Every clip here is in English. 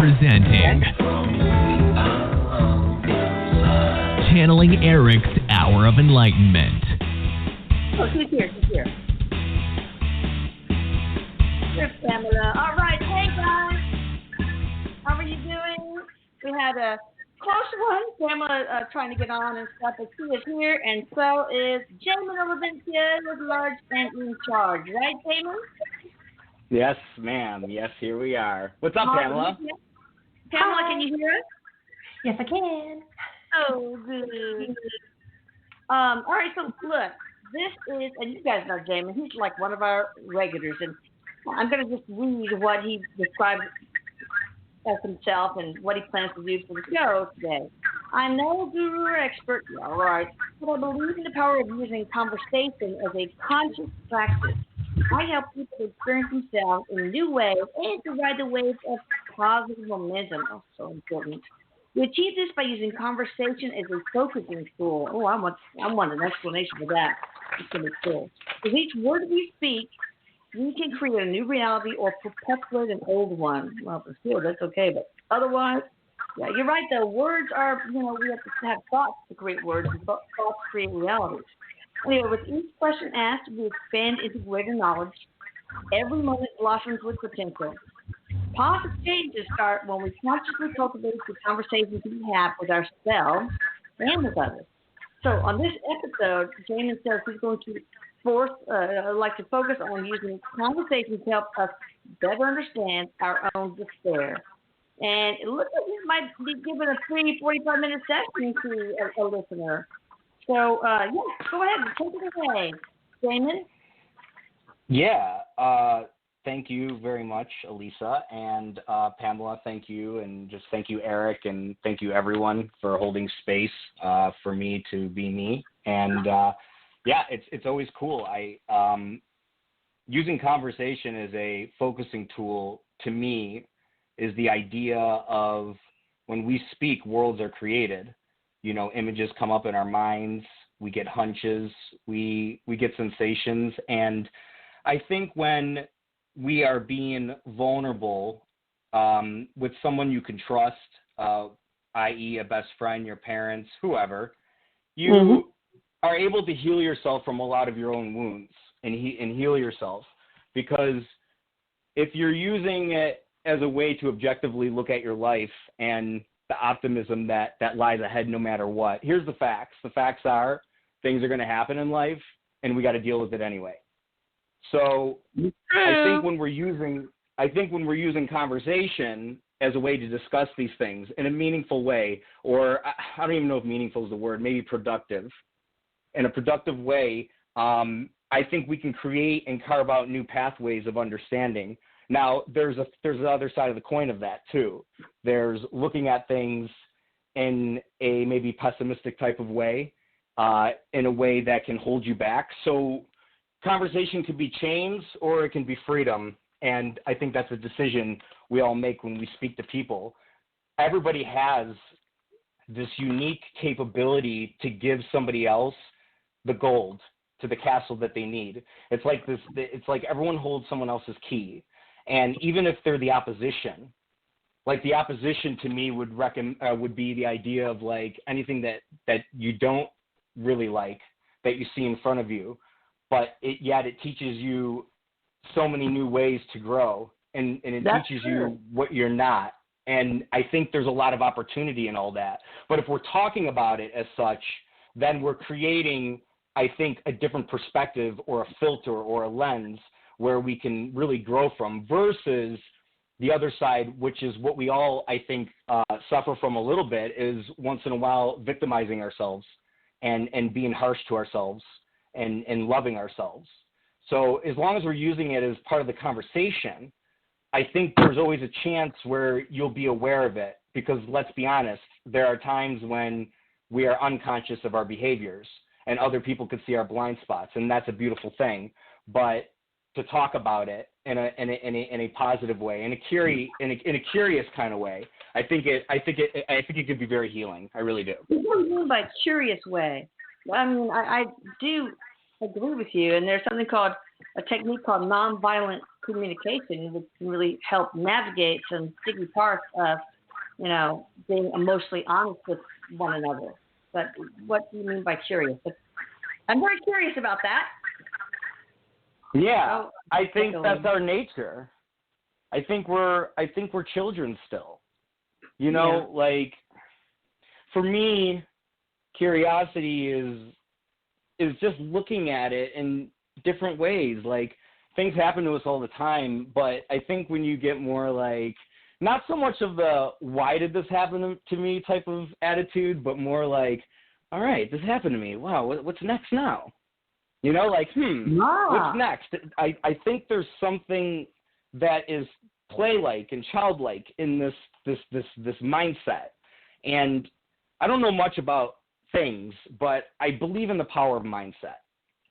presenting Channeling Erik's Hour of Enlightenment. Oh, she's here. Here's Pamela. All right, hey guys. How are you doing? We had a close one. Pamela trying to get on and stuff, but she is here, and so is Jamin Olivencia with Large and in Charge. Right, Jamin? Yes, ma'am. Yes, here we are. What's up, Pamela? Pamela, can you hear us? Yes, I can. Oh, good. All right, so look, this is, and you guys know Jamin, he's like one of our regulars, and I'm going to just read what he described as himself and what he plans to do for the show today. I'm no guru or expert, all right, but I believe in the power of using conversation as a conscious practice. I help people experience themselves in new ways and to ride the waves of positive momentum. Oh, so important. We achieve this by using conversation as a focusing tool. Oh, I want an explanation for that. It's going to be cool. With each word we speak, we can create a new reality or perpetuate an old one. Well, for sure, that's okay, but otherwise, yeah, you're right, though. Words are, we have to have thoughts to create words, and thoughts create realities. Anyway, with each question asked, we expand into greater knowledge. Every moment blossoms with potential. Positive changes start when we consciously cultivate the conversations we have with ourselves and with others. So on this episode, Jamin says he's going to focus on using conversations to help us better understand our own despair. And it looks like he might be giving a free 45-minute session to a listener. So, go ahead and take it away, Jamin. Yeah, thank you very much, Elisa, and Pamela, thank you, and just thank you, Erik, and thank you, everyone, for holding space for me to be me. And, it's always cool. Using conversation as a focusing tool, to me, is the idea of when we speak, worlds are created. Images come up in our minds, we get hunches, we get sensations, and I think when we are being vulnerable with someone you can trust, i.e. a best friend, your parents, whoever, you are able to heal yourself from a lot of your own wounds and heal yourself. Because if you're using it as a way to objectively look at your life and the optimism that lies ahead no matter what, here's the facts. The facts are things are going to happen in life, and we got to deal with it anyway. So I think when we're using conversation as a way to discuss these things in a meaningful way, or I don't even know if meaningful is the word, maybe productive, in a productive way, I think we can create and carve out new pathways of understanding. Now, there's the other side of the coin of that too. There's looking at things in a maybe pessimistic type of way, in a way that can hold you back. So conversation could be chains or it can be freedom. And I think that's a decision we all make when we speak to people. Everybody has this unique capability to give somebody else the gold to the castle that they need. It's like everyone holds someone else's key. And even if they're the opposition, like the opposition to me would be the idea of like anything that you don't really like, that you see in front of you, but it teaches you so many new ways to grow, and it teaches you what you're not. And I think there's a lot of opportunity in all that. But if we're talking about it as such, then we're creating, I think, a different perspective or a filter or a lens where we can really grow from, versus the other side, which is what we all, I think, suffer from a little bit, is once in a while victimizing ourselves and being harsh to ourselves and loving ourselves. So as long as we're using it as part of the conversation, I think there's always a chance where you'll be aware of it, because let's be honest, there are times when we are unconscious of our behaviors and other people could see our blind spots, and that's a beautiful thing. But to talk about it in a positive way, in a curious kind of way, I think it could be very healing. I really do. What do you mean by curious way? I mean, I do agree with you, and there's something called a technique called nonviolent communication, which can really help navigate some sticky parts of, being emotionally honest with one another. But what do you mean by curious? I'm very curious about that. Yeah, I think that's our nature. I think we're children still. Like for me, curiosity is just looking at it in different ways. Like things happen to us all the time, but I think when you get more like not so much of the why did this happen to me type of attitude, but more like, all right, this happened to me. Wow, what's next now? What's next? I think there's something that is play-like and childlike in this mindset. And I don't know much about things, but I believe in the power of mindset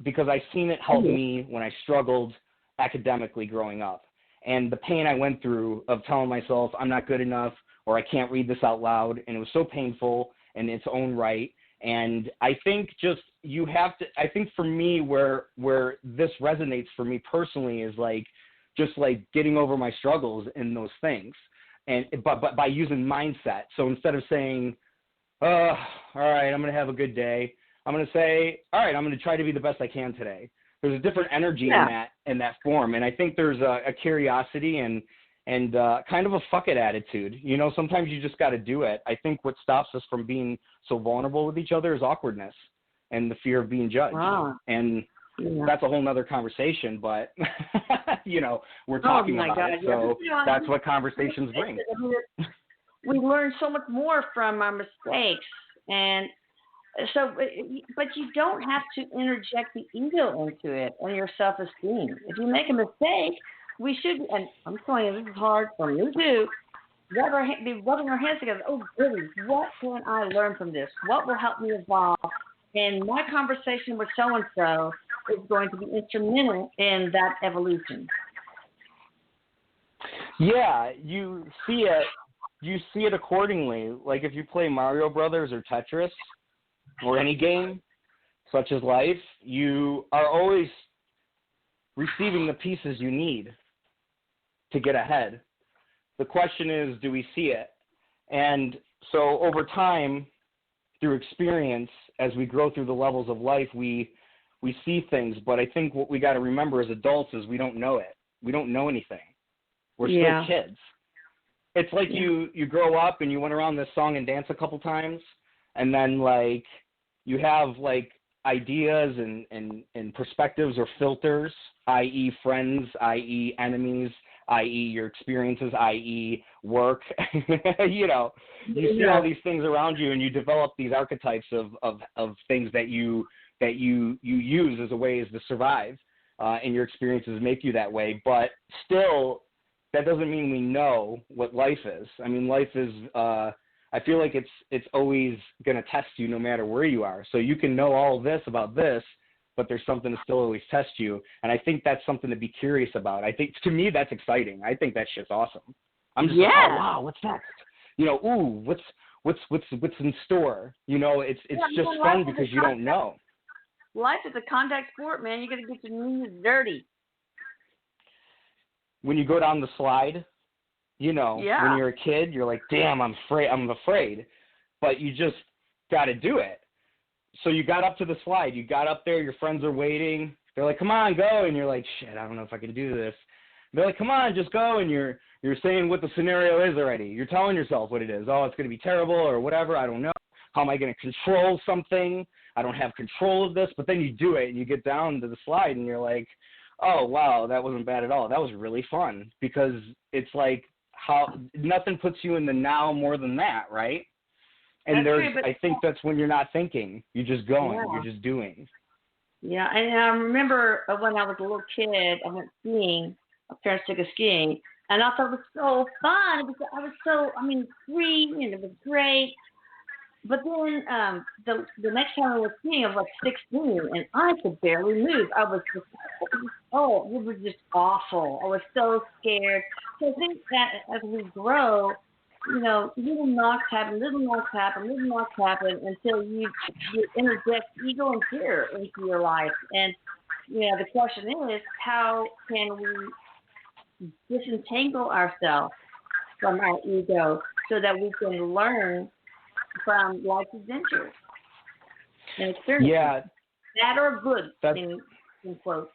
because I've seen it help me when I struggled academically growing up. And the pain I went through of telling myself I'm not good enough or I can't read this out loud, and it was so painful in its own right. And I think I think for me where this resonates for me personally is like just like getting over my struggles in those things, and but by using mindset. So instead of saying, all right, I'm going to have a good day, I'm going to say, all right, I'm going to try to be the best I can today. There's a different energy in that form, and I think there's a curiosity and kind of a fuck it attitude. Sometimes you just got to do it. I think what stops us from being so vulnerable with each other is awkwardness and the fear of being judged. Wow. And that's a whole nother conversation, but we're talking about it. So that's what conversations bring. We learn so much more from our mistakes, and so, but you don't have to interject the ego into it and your self-esteem. If you make a mistake, we should, and I'm telling you, this is hard for me too, be rubbing our hands together. Oh, goodness, what can I learn from this? What will help me evolve? And my conversation with so-and-so is going to be instrumental in that evolution. Yeah, you see it accordingly. Like if you play Mario Brothers or Tetris or any game such as life, you are always receiving the pieces you need to get ahead. The question is, do we see it? And so over time, through experience, as we grow through the levels of life, we see things. But I think what we got to remember as adults is we don't know it. We don't know anything. We're still kids. It's like you grow up and you went around this song and dance a couple times, and then like you have like ideas and perspectives or filters, i.e. friends, i.e. enemies, i.e. your experiences, i.e. work. You see all these things around you, and you develop these archetypes of things that you use as a ways to survive, and your experiences make you that way. But still, that doesn't mean we know what life is. I mean, life is. I feel like it's always going to test you no matter where you are. So you can know all this about this, but there's something to still always test you. And I think that's something to be curious about. I think, to me, that's exciting. I think that shit's awesome. I'm just like, oh, wow, what's next? What's in store? It's just fun because you don't know. Life is a contact sport, man. You got to get your knees dirty. When you go down the slide, when you're a kid, you're like, damn, I'm afraid. But you just got to do it. So you got up to the slide. You got up there. Your friends are waiting. They're like, come on, go. And you're like, shit, I don't know if I can do this. They're like, come on, just go. And you're saying what the scenario is already. You're telling yourself what it is. Oh, it's going to be terrible or whatever. I don't know. How am I going to control something? I don't have control of this. But then you do it, and you get down to the slide, and you're like, oh, wow, that wasn't bad at all. That was really fun, because it's like how nothing puts you in the now more than that, right? And I think that's when you're not thinking. You're just going. Yeah. You're just doing. Yeah, and I remember when I was a little kid, I went skiing. My parents took us skiing, and I thought it was so fun because I was free, and it was great. But then the next time I was skiing, I was like 16, and I could barely move. I was just, it was just awful. I was so scared. So I think that as we grow, little knocks happen until you interject ego and fear into your life. And the question is, how can we disentangle ourselves from our ego so that we can learn from life's adventures and experiences? Yeah. Bad or good, in quotes.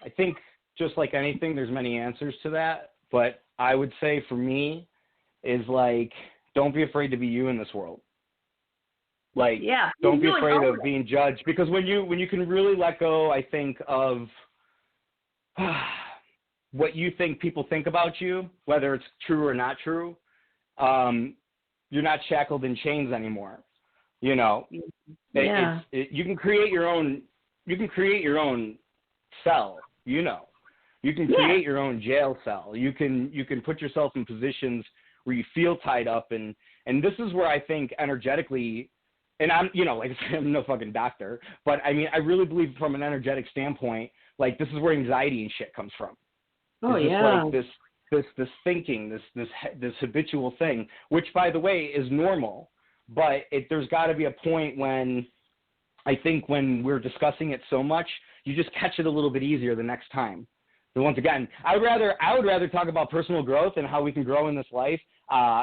I think just like anything, there's many answers to that. But I would say for me is like, don't be afraid to be you in this world. Like, don't be afraid of being judged, because when you can really let go, I think, of what you think people think about you, whether it's true or not true, you're not shackled in chains anymore. You know, you can create your own. You can create your own cell. You know, you can create your own jail cell. You can put yourself in positions where you feel tied up, and this is where I think energetically. And I'm, like I said, I'm no fucking doctor, but I mean, I really believe from an energetic standpoint, like this is where anxiety and shit comes from. Oh, it's yeah. Like this thinking, this habitual thing, which by the way is normal, but there's got to be a point when I think when we're discussing it so much, you just catch it a little bit easier the next time. So once again, I would rather talk about personal growth and how we can grow in this life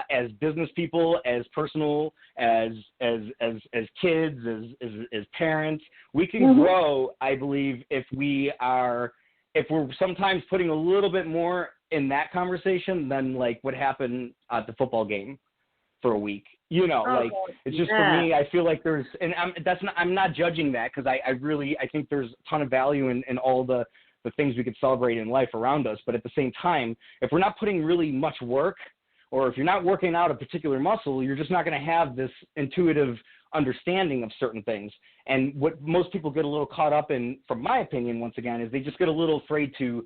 as business people, as personal, as kids, as parents. We can grow, I believe, if we're sometimes putting a little bit more in that conversation than like what happened at the football game for a week. It's just for me, I feel like there's, and I'm not judging that, because I think there's a ton of value in all the things we could celebrate in life around us. But at the same time, if we're not putting really much work, or if you're not working out a particular muscle, you're just not going to have this intuitive understanding of certain things. And what most people get a little caught up in, from my opinion, once again, is they just get a little afraid to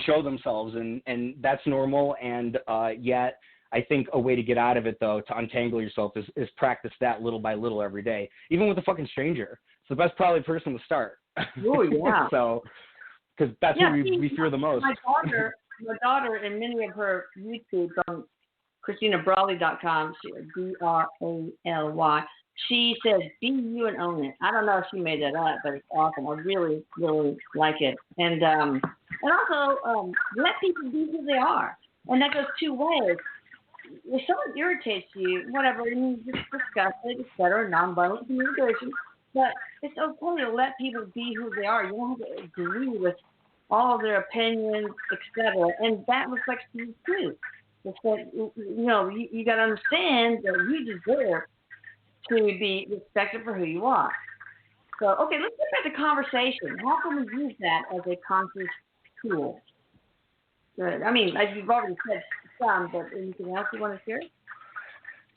show themselves. And that's normal. And yet I think a way to get out of it, though, to untangle yourself is practice that little by little every day, even with a fucking stranger. It's the best probably person to start. Oh, yeah. So, because that's what we fear the most. My daughter, in many of her YouTubes on ChristinaBrawley.com, B-R-A-L-Y, she says, be you and own it. I don't know if she made that up, but it's awesome. I really, really like it. And also, let people be who they are. And that goes two ways. If someone irritates you, whatever, you just discuss it. It's better nonviolent communication. But it's okay to let people be who they are. You don't have to agree with all of their opinions, etc. And that reflects you too. It's that, you got to understand that you deserve to be respected for who you are. So, okay, let's get back to conversation. How can we use that as a conscious tool? Good. I mean, as you've already said some, but anything else you want to share?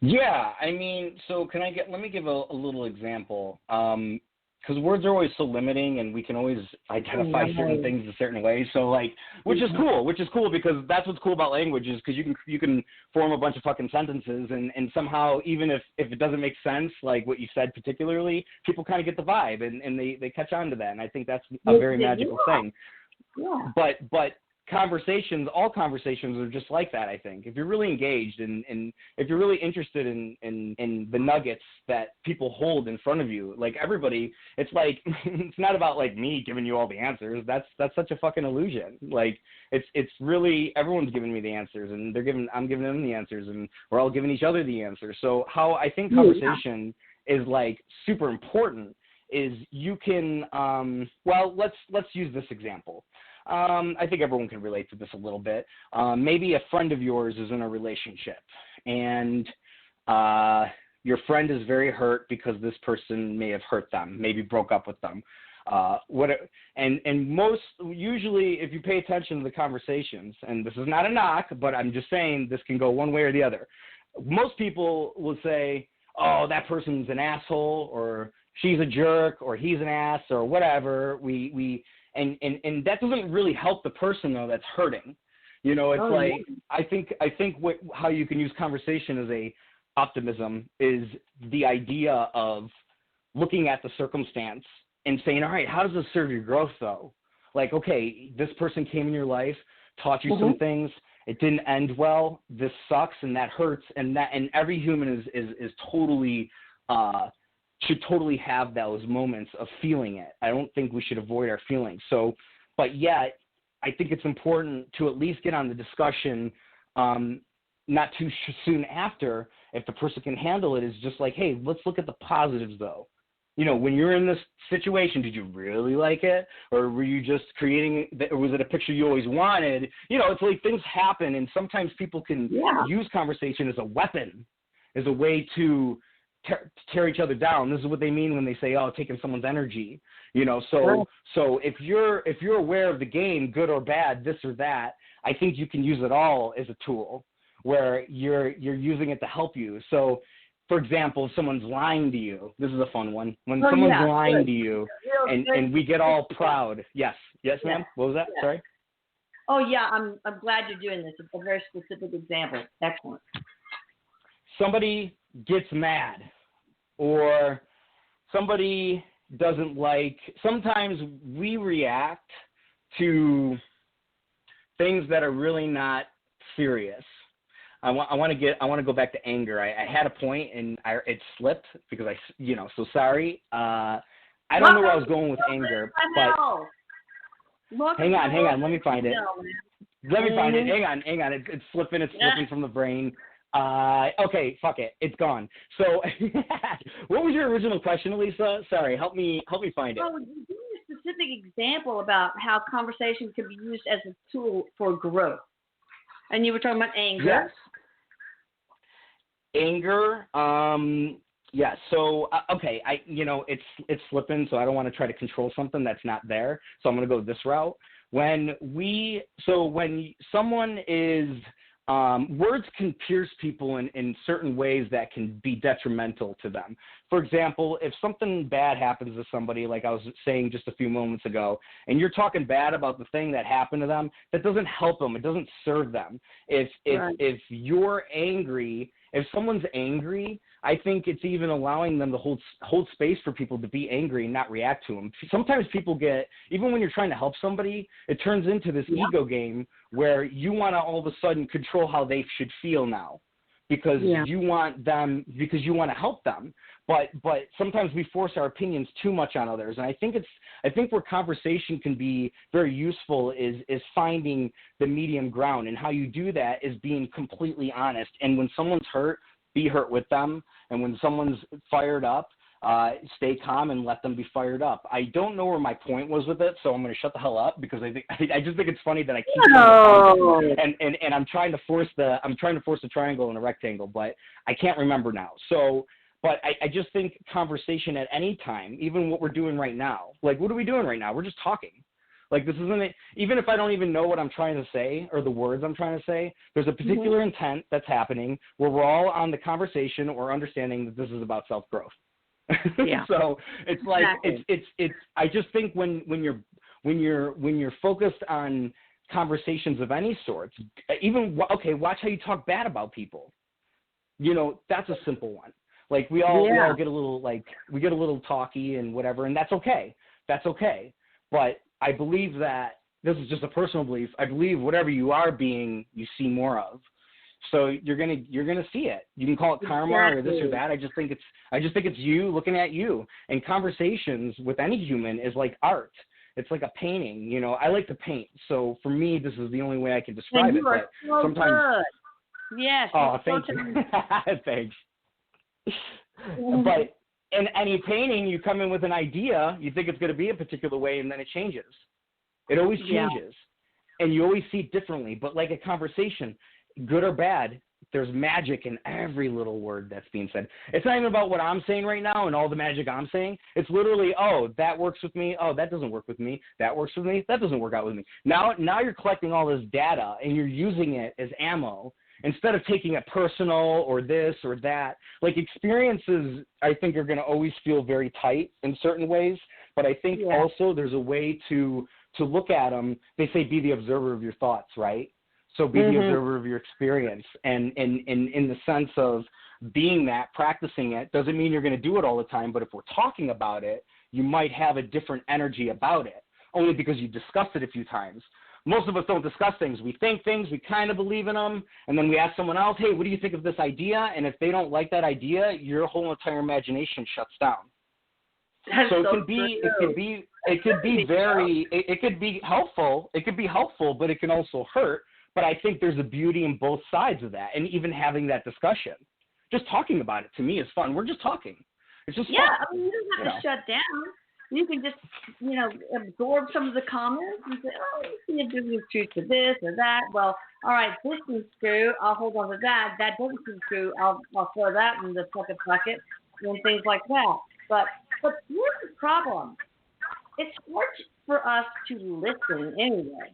Yeah, I mean, so let me give a little example, because words are always so limiting, and we can always identify certain things a certain way. So like, which is cool because that's what's cool about language, is because you can form a bunch of fucking sentences, and somehow, even if it doesn't make sense, like what you said particularly, people kind of get the vibe, and they catch on to that, and I think that's a very magical thing. Yeah. But all conversations are just like that, I think. If you're really engaged and if you're really interested in the nuggets that people hold in front of you, like everybody, it's like, it's not about like me giving you all the answers. That's such a fucking illusion. Like it's really, everyone's giving me the answers, and I'm giving them the answers, and we're all giving each other the answers. So how I think conversation is like super important is you can, let's use this example. I think everyone can relate to this a little bit. Maybe a friend of yours is in a relationship, and your friend is very hurt because this person may have hurt them, maybe broke up with them. Usually, if you pay attention to the conversations, and this is not a knock, but I'm just saying this can go one way or the other. Most people will say, "Oh, that person's an asshole," or "She's a jerk," or "He's an ass," or whatever. And that doesn't really help the person, though, that's hurting. I think how you can use conversation as a optimism is the idea of looking at the circumstance and saying, all right, how does this serve your growth, though? Like, okay, this person came in your life, taught you some things. It didn't end well. This sucks, and that hurts, and every human is totally should totally have those moments of feeling it. I don't think we should avoid our feelings. So, but yet, I think it's important to at least get on the discussion, not too soon after, if the person can handle it, is just like, hey, let's look at the positives though. You know, when you're in this situation, did you really like it? Or were you just creating, or was it a picture you always wanted? You know, it's like things happen, and sometimes people can use conversation as a weapon, as a way to tear each other down. This is what they mean when they say, oh, taking someone's energy. You know, so if you're aware of the game, good or bad, this or that, I think you can use it all as a tool where you're using it to help you. So, for example, if someone's lying to you, this is a fun one. When someone's lying to you and we get all proud. Yes, ma'am? What was that? Yeah. Sorry? Oh, yeah, I'm glad you're doing this. It's a very specific example. Excellent. Somebody gets mad, or somebody doesn't like, sometimes we react to things that are really not serious. I want to go back to anger. I had a point and it slipped because so sorry. I don't know where I was going with anger, but hang on. Let me find it. Hang on. It's slipping from the brain. Okay, fuck it. It's gone. So what was your original question, Elisa? Sorry, help me find it. Well, give me a specific example about how conversation can be used as a tool for growth. And you were talking about anger. Yes. Anger, yeah. So okay, it's slipping, so I don't want to try to control something that's not there. So I'm going to go this route. When someone is words can pierce people in certain ways that can be detrimental to them. For example, if something bad happens to somebody, like I was saying just a few moments ago, and you're talking bad about the thing that happened to them, that doesn't help them. It doesn't serve them. If you're angry, if someone's angry, I think it's even allowing them to hold space for people to be angry and not react to them. Sometimes people even when you're trying to help somebody, it turns into this ego game where you want to all of a sudden control how they should feel now because you want to help them. But sometimes we force our opinions too much on others. And I think where conversation can be very useful is finding the medium ground. And how you do that is being completely honest. And when someone's hurt, be hurt with them. And when someone's fired up, stay calm and let them be fired up. I don't know where my point was with it, so I'm going to shut the hell up because I just think it's funny that I keep and I'm trying to force a triangle and a rectangle, but I can't remember now. So, but I just think conversation at any time, even what we're doing right now, like what are we doing right now? We're just talking. Like this isn't it. Even if I don't even know what I'm trying to say or the words I'm trying to say, there's a particular intent that's happening where we're all on the conversation or understanding that this is about self-growth. Yeah. So it's like it's I just think when you're focused on conversations of any sorts, even watch how you talk bad about people. You know, that's a simple one. Like we all get a little talky and whatever, and that's okay. That's okay. But I believe that this is just a personal belief. I believe whatever you are being, you see more of. So you're gonna see it. You can call it karma or this or that. I just think it's you looking at you. And conversations with any human is like art. It's like a painting. You know, I like to paint. So for me, this is the only way I can describe it. But so sometimes, good. Yes. Oh, thank you. Thanks. But in any painting, you come in with an idea. You think it's going to be a particular way, and then it changes. It always changes, and you always see it differently. But like a conversation, good or bad, there's magic in every little word that's being said. It's not even about what I'm saying right now and all the magic I'm saying. It's literally, oh, that works with me. Oh, that doesn't work with me. That works with me. That doesn't work out with me. Now you're collecting all this data and you're using it as ammo instead of taking it personal or this or that. Like experiences, I think, are going to always feel very tight in certain ways. But I think also there's a way to look at them. They say be the observer of your thoughts, right? So be the observer of your experience. And in the sense of being that, practicing it, doesn't mean you're going to do it all the time. But if we're talking about it, you might have a different energy about it, only because you discussed it a few times. Most of us don't discuss things. We think things, we kind of believe in them, and then we ask someone else, hey, what do you think of this idea? And if they don't like that idea, your whole entire imagination shuts down. So it could be helpful. It could be helpful, but it can also hurt. But I think there's a beauty in both sides of that, and even having that discussion, just talking about it to me is fun. We're just talking. It's just fun. I mean, you don't have to shut down. You can just, absorb some of the comments and say, oh, you see if there's truth to this or that. Well, all right, this is true. I'll hold on to that. That doesn't seem true. I'll throw that in the second bucket and things like that. But here's the problem. It's hard for us to listen anyway.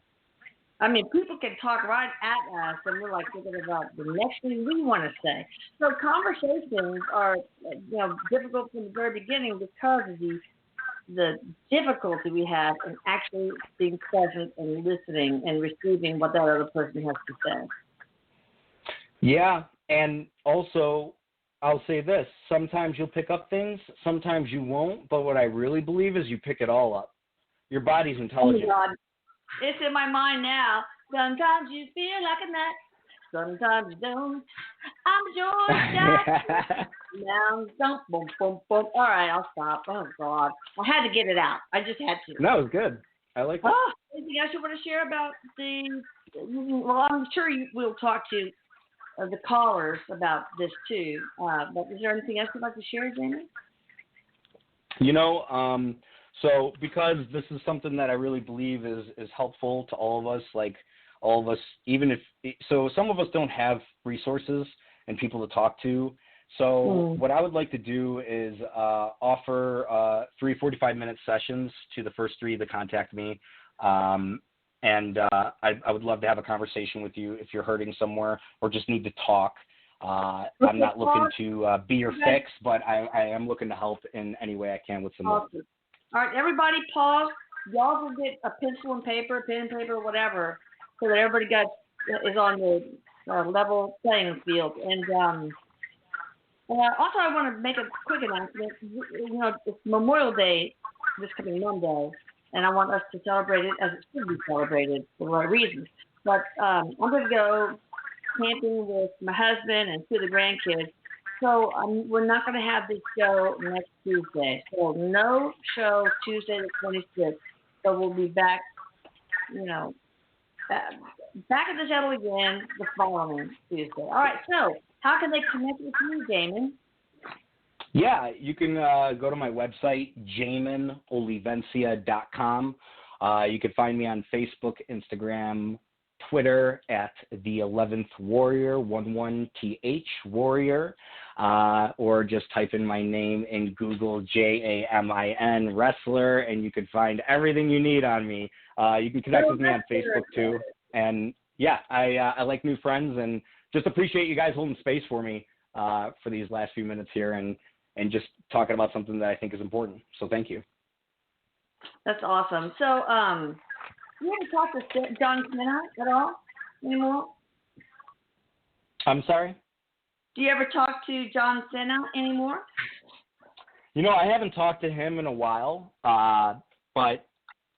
I mean, people can talk right at us, and we're like thinking about the next thing we want to say. So conversations are, difficult from the very beginning because of the difficulty we have in actually being present and listening and receiving what that other person has to say. Yeah, and also, I'll say this. Sometimes you'll pick up things, sometimes you won't, but what I really believe is you pick it all up. Your body's intelligent. Oh, God. It's in my mind now. Sometimes you feel like a nut, sometimes you don't. I'm sure that now don't. Boom, boom, boom. All right, I'll stop. Oh, God. I had to get it out. I just had to. No, it was good. I like that. Anything else you want to share about well, I'm sure we'll talk to the callers about this too. But is there anything else you'd like to share, Jamie? So because this is something that I really believe is helpful to all of us, like all of us, even if, so some of us don't have resources and people to talk to. So what I would like to do is offer 3 45-minute sessions to the first 3 that contact me. And I would love to have a conversation with you if you're hurting somewhere or just need to talk. I'm not looking to be your fix, but I am looking to help in any way I can with some. Awesome. All right, everybody pause. Y'all will get a pencil and paper, pen and paper, whatever, so that everybody is on the level playing field. And also, I want to make a quick announcement. It's Memorial Day this coming Monday, and I want us to celebrate it as it should be celebrated for the right reasons. But I'm going to go camping with my husband and 2 of the grandkids. So we're not going to have this show next Tuesday. So no show Tuesday the 26th. So we'll be back, back at the channel again the following Tuesday. All right. So how can they connect with you, Jamin? Yeah, you can go to my website, jaminolivencia.com. You can find me on Facebook, Instagram, Twitter at the 11th Warrior, 11th Warrior, or just type in my name in Google, Jamin Wrestler, and you can find everything you need on me. You can connect with me on Facebook too. And yeah, I like new friends and just appreciate you guys holding space for me for these last few minutes here and just talking about something that I think is important. So thank you. That's awesome. So, you ever talk to John Cena at all anymore? I'm sorry? Do you ever talk to John Cena anymore? I haven't talked to him in a while, but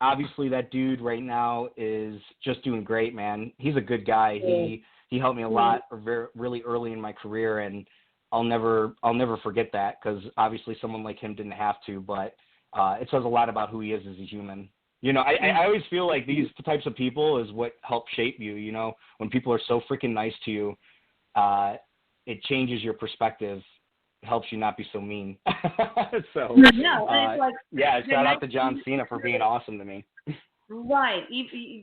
obviously that dude right now is just doing great, man. He's a good guy. He helped me a lot really early in my career, and I'll never forget that because obviously someone like him didn't have to, but it says a lot about who he is as a human. I always feel like these types of people is what help shape you. When people are so freaking nice to you, it changes your perspective. It helps you not be so mean. So, shout out to John Cena for being awesome to me. Right.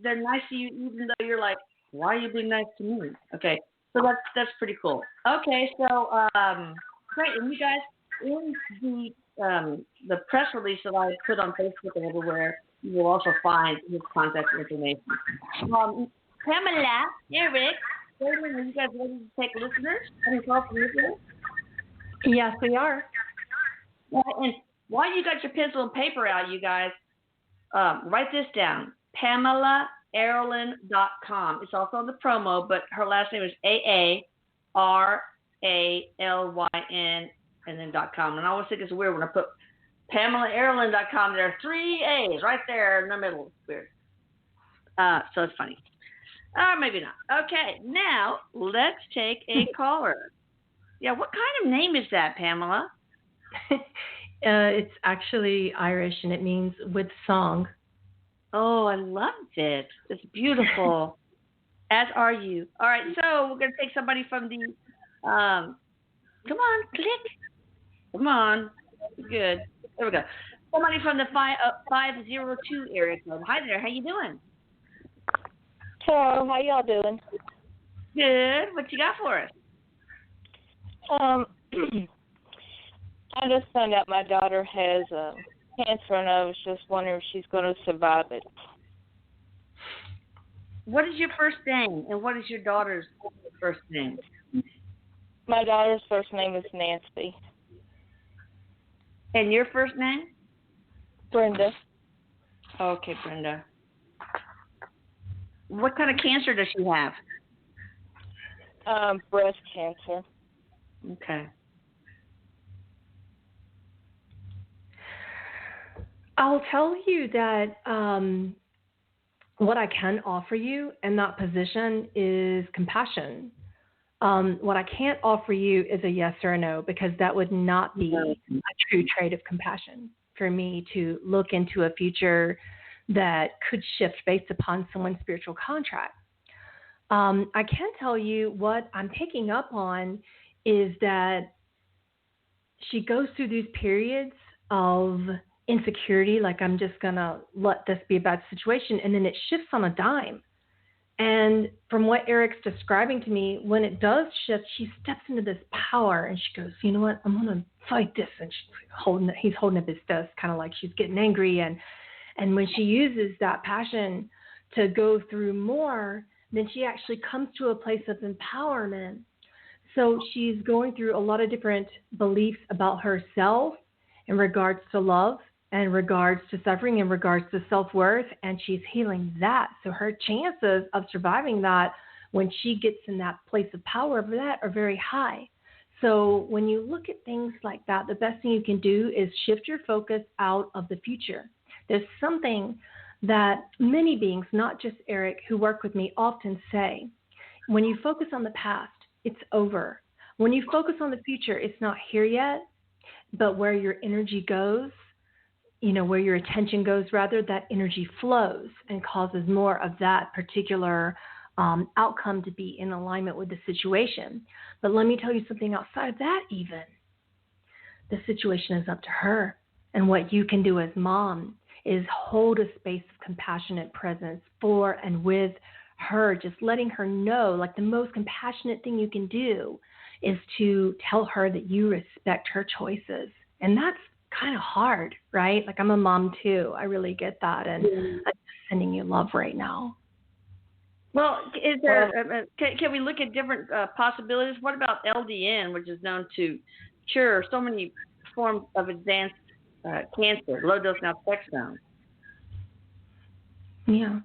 They're nice to you even though you're like, why are you being nice to me? Okay. So that's pretty cool. Okay. So, great. And you guys, in the press release that I put on Facebook and everywhere, you will also find his contact information. Pamela, Erik, are you guys ready to take listeners? Any calls from listeners? Yes, we are. Well, and while you got your pencil and paper out, you guys, write this down. PamelaArlyn.com. It's also on the promo, but her last name is AARALYN and then .com. And I always think it's weird when I put PamelaArlyn.com. There are 3 A's right there in the middle. It's weird. So it's funny. Maybe not. Okay, now let's take a caller. Yeah, what kind of name is that, Pamela? It's actually Irish and it means with song. Oh, I loved it. It's beautiful. As are you. All right, so we're gonna take somebody from the. Come on, click. Come on. Good. There we go. Somebody from the 502 area code. Hi there. How you doing? Hello, how y'all doing? Good. What you got for us? Um, I just found out my daughter has cancer, and I was just wondering if she's going to survive it. What is your first name, and what is your daughter's first name? My daughter's first name is Nancy. And your first name? Brenda. Okay, Brenda. What kind of cancer does she have? Breast cancer. Okay. I'll tell you that what I can offer you in that position is compassion. What I can't offer you is a yes or a no, because that would not be a true trait of compassion for me to look into a future that could shift based upon someone's spiritual contract. I can tell you what I'm picking up on is that she goes through these periods of insecurity, like I'm just going to let this be a bad situation, and then it shifts on a dime. And from what Erik's describing to me, when it does shift, she steps into this power and she goes, you know what, I'm going to fight this. And he's holding up his fist, kind of like she's getting angry. And when she uses that passion to go through more, then she actually comes to a place of empowerment. So she's going through a lot of different beliefs about herself in regards to love, in regards to suffering, in regards to self-worth, and she's healing that. So her chances of surviving that when she gets in that place of power over that are very high. So when you look at things like that, the best thing you can do is shift your focus out of the future. There's something that many beings, not just Erik, who work with me often say, when you focus on the past, it's over. When you focus on the future, it's not here yet, but where your energy goes, where your attention goes, rather, that energy flows and causes more of that particular outcome to be in alignment with the situation. But let me tell you something outside of that even. The situation is up to her. And what you can do as mom is hold a space of compassionate presence for and with her, just letting her know, like the most compassionate thing you can do is to tell her that you respect her choices. And that's kind of hard, right? Like I'm a mom too. I really get that. And I'm just sending you love right now. Well, is there? Can we look at different possibilities? What about LDN, which is known to cure so many forms of advanced cancer, low dose naltrexone? Yeah.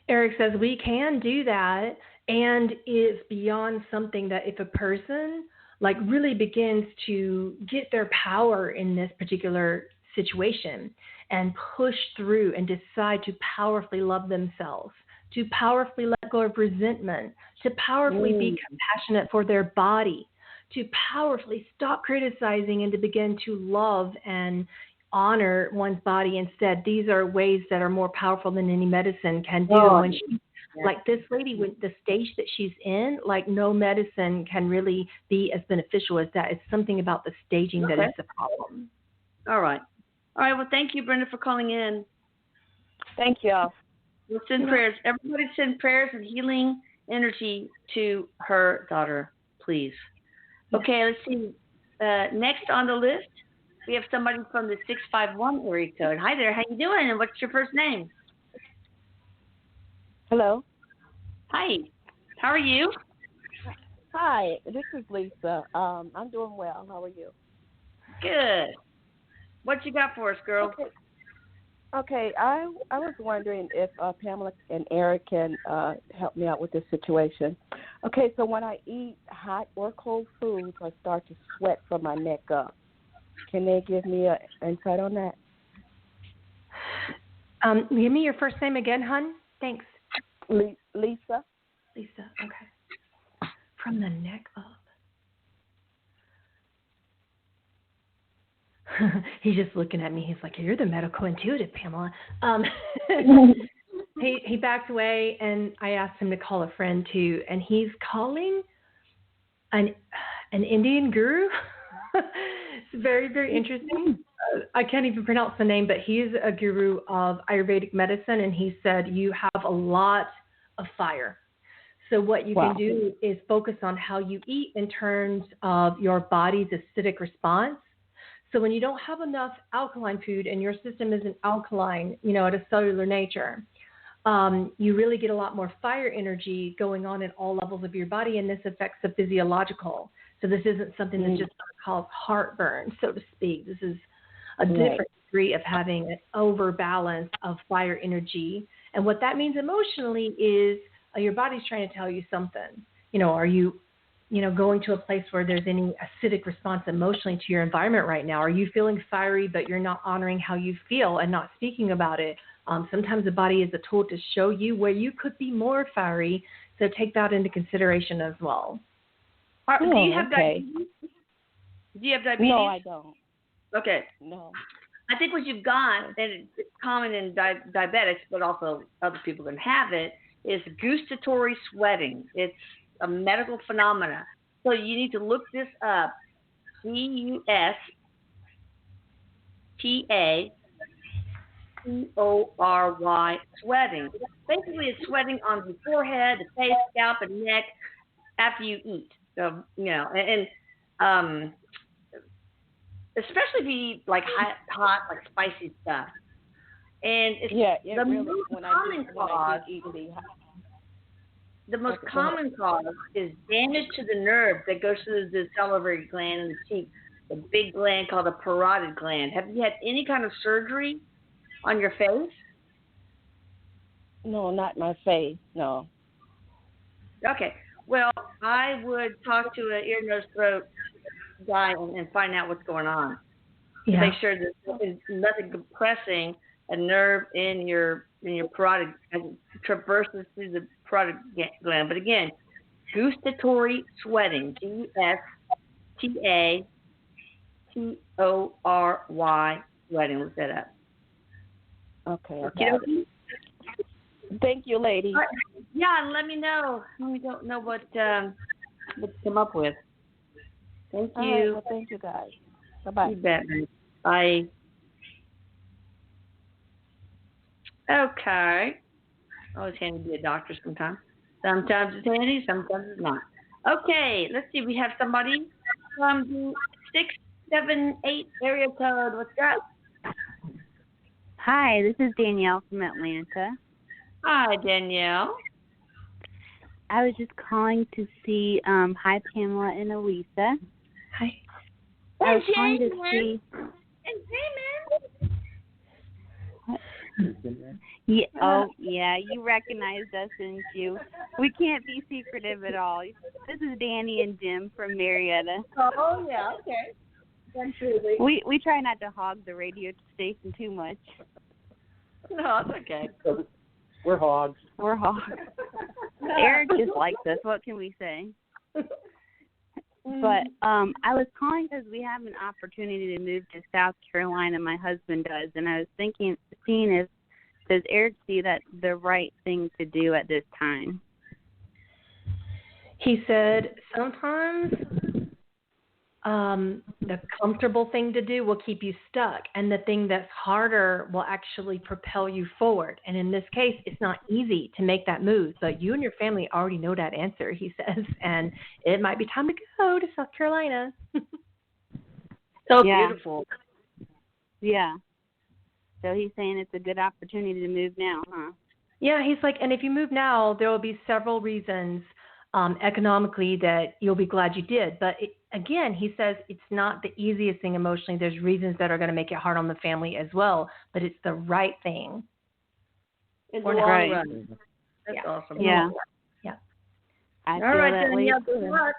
Erik says we can do that, and it's beyond something that if a person like really begins to get their power in this particular situation and push through and decide to powerfully love themselves, to powerfully let go of resentment, to powerfully be compassionate for their body, to powerfully stop criticizing and to begin to love and honor one's body instead. These are ways that are more powerful than any medicine can do. When she, like this lady, with the stage that she's in, like no medicine can really be as beneficial as that. It's something about the staging that is the problem. All right. Well, thank you, Brenda, for calling in. Thank y'all. We'll send prayers. Everybody send prayers and healing energy to her daughter, please. Okay, let's see. Next on the list, we have somebody from the 651 area code. Hi there. How you doing? And what's your first name? Hello. Hi. How are you? Hi. This is Lisa. I'm doing well. How are you? Good. What you got for us, girl? Okay. I was wondering if Pamela and Erik can help me out with this situation. Okay. So when I eat hot or cold foods, I start to sweat from my neck up. Can they give me an insight on that? Give me your first name again, hon. Thanks. Lisa. Lisa, okay. From the neck up. He's just looking at me. He's like, "You're the medical intuitive, Pamela." He backed away, and I asked him to call a friend too, and he's calling an Indian guru. It's very, very interesting. I can't even pronounce the name, but he is a guru of Ayurvedic medicine, and he said you have a lot of fire. So what you can do is focus on how you eat in terms of your body's acidic response. So when you don't have enough alkaline food and your system isn't alkaline, at a cellular nature, you really get a lot more fire energy going on in all levels of your body, and this affects the physiological. So this isn't something that's just called heartburn, so to speak. This is a different degree of having an overbalance of fire energy. And what that means emotionally is your body's trying to tell you something. Are you, going to a place where there's any acidic response emotionally to your environment right now? Are you feeling fiery, but you're not honoring how you feel and not speaking about it? Sometimes the body is a tool to show you where you could be more fiery. So take that into consideration as well. Do you have diabetes? Do you have diabetes? No, I don't. Okay. No. I think what you've got, and it's common in diabetics, but also other people can have it, is gustatory sweating. It's a medical phenomena. So you need to look this up. Gustatory sweating. Basically, it's sweating on the forehead, the face, scalp, and neck after you eat. So, especially if you eat like hot, like spicy stuff. And it's the most common cause is damage to the nerve that goes through the salivary gland in the cheek, the big gland called the parotid gland. Have you had any kind of surgery on your face? No, not my face, no. Okay. Well, I would talk to an ear, nose, throat guy and find out what's going on. To make sure that there's nothing compressing a nerve in your parotid as it traverses through the parotid gland. But again, gustatory sweating, Gustatory sweating. Look that up. Okay. Thank you, lady. Yeah, and let me know. Let me know what to come up with. Thank you. All right, well, thank you, guys. Bye-bye. You bet. Bye. Okay. Always handy to be a doctor sometimes. Sometimes it's handy, sometimes it's not. Okay, let's see. We have somebody from the 678 area code. What's up? Hi, this is Danielle from Atlanta. Hi, Danielle. I was just calling to see, hi, Pamela and Elisa. Hi. I was calling to see. Yeah. Oh, yeah. You recognized us, didn't you? We can't be secretive at all. This is Danny and Jim from Marietta. Oh, yeah. Okay. We try not to hog the radio station too much. No, it's okay. We're hogs. We're hogs. Erik just likes us. What can we say? But I was calling because we have an opportunity to move to South Carolina. My husband does, and I was seeing if does Erik see that the right thing to do at this time? He said sometimes the comfortable thing to do will keep you stuck, and the thing that's harder will actually propel you forward. And in this case, it's not easy to make that move, but you and your family already know that answer, he says, and it might be time to go to South Carolina. So beautiful. Yeah. So he's saying it's a good opportunity to move now, huh? Yeah, he's like, and if you move now, there will be several reasons economically that you'll be glad you did. But again, he says it's not the easiest thing emotionally. There's reasons that are going to make it hard on the family as well, but it's the right thing. It's the long run. That's awesome. Yeah. All right, Danielle, good luck.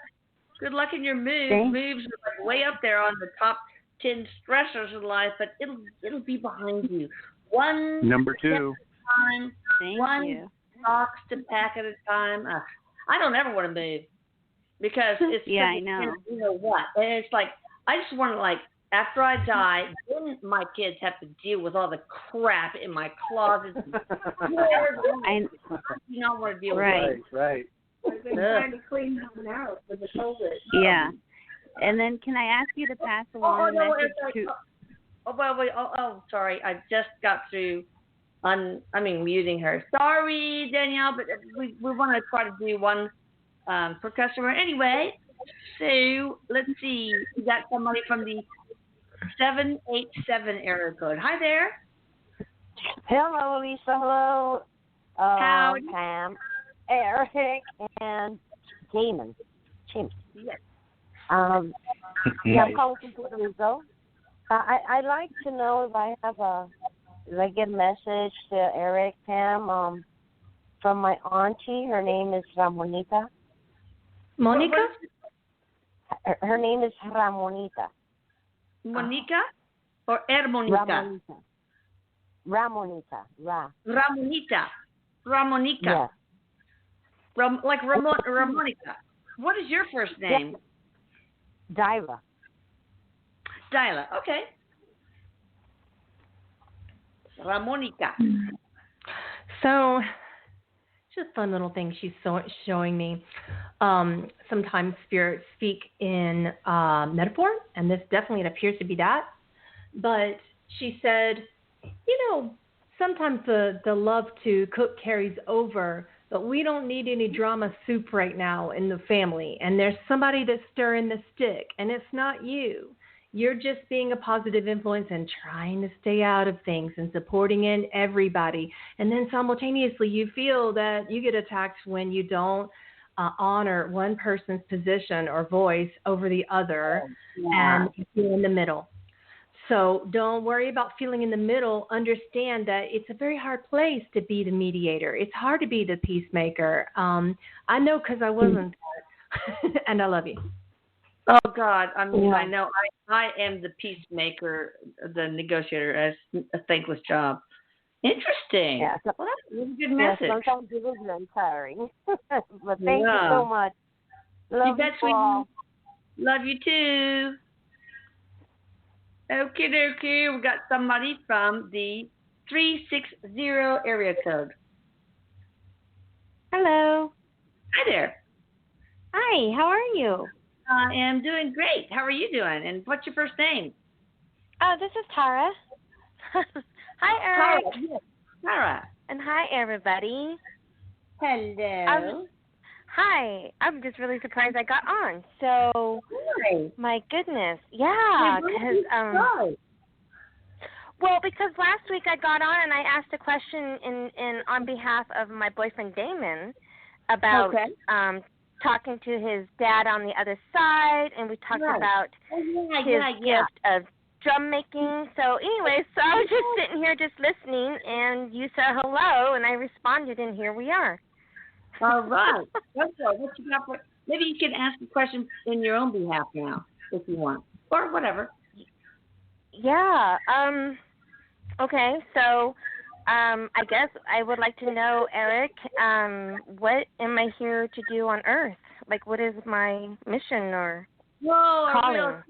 Good luck in your move. Thanks. Moves are like way up there on the top 10 stressors in life, but it'll be behind you. One Number 2. Step at a time. Thank you. Box to pack at a time. I don't ever want to move because it's I know. You know what? And it's like I just want to like after I die, then my kids have to deal with all the crap in my closet. I do not want to deal Right. with Right. I've been trying to clean them out with the COVID. yeah. And then can I ask you to pass along a message to? Sorry. I just got through muting her. Sorry, Danielle, but we want to try to do one per customer anyway. So let's see. We got somebody from the 787 area code. Hi there. Hello, Lisa. Hello, Howdy. Pam, Erik, and Jamin. Yes. Yeah, I'm calling from Puerto Rico. I'd like to know if I get a message to Erik, Pam, from my auntie. Her name is Ramonita. Monica? Her name is Ramonita. Monica or Hermonica? Ramonita. Ramonica. Yes. Ramonica. What is your first name? Dyla. Dyla. Okay. Ramonica. So, just fun little things she's showing me. Sometimes spirits speak in metaphor, and this definitely appears to be that. But she said, sometimes the love to cook carries over, but we don't need any drama soup right now in the family. And there's somebody that's stirring the stick, and it's not you. You're just being a positive influence and trying to stay out of things and supporting in everybody. And then simultaneously, you feel that you get attacked when you don't honor one person's position or voice over the other, and you're in the middle. So don't worry about feeling in the middle. Understand that it's a very hard place to be the mediator. It's hard to be the peacemaker. I know because I wasn't that, and I love you. Oh God, I know. I am the peacemaker, the negotiator. As a thankless job. Interesting. Yeah. Well, that's a really good message. Sometimes it is very tiring. But thank you so much. Love you all. Love you too. Okay, we got somebody from the 360 area code. Hello. Hi there. Hi, how are you? I am doing great. How are you doing? And what's your first name? This is Tara. Hi, Erik. Tara. And hi, everybody. Hello. Hi. I'm just really surprised I got on. So, Hi. my goodness. Yeah, because because last week I got on and I asked a question in on behalf of my boyfriend Damon about talking to his dad on the other side, and we talked about his gift of drum making. So anyway, so I was just sitting here just listening, and you said hello, and I responded, and here we are. All right. Okay. What you got maybe you can ask a question in your own behalf now, if you want, or whatever. Yeah. Okay. So, I guess I would like to know, Erik, what am I here to do on Earth? Like, what is my mission or calling? A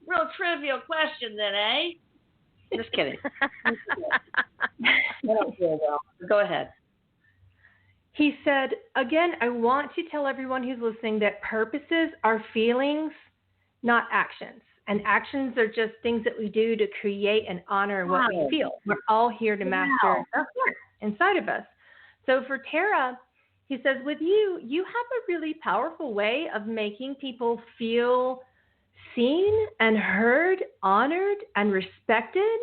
real trivial question then, eh? Just kidding. I don't feel well. Go ahead. He said, again, I want to tell everyone who's listening that purposes are feelings, not actions. And actions are just things that we do to create and honor what we feel. We're all here to master inside of us. So for Tara, he says, with you, you have a really powerful way of making people feel seen and heard, honored, and respected.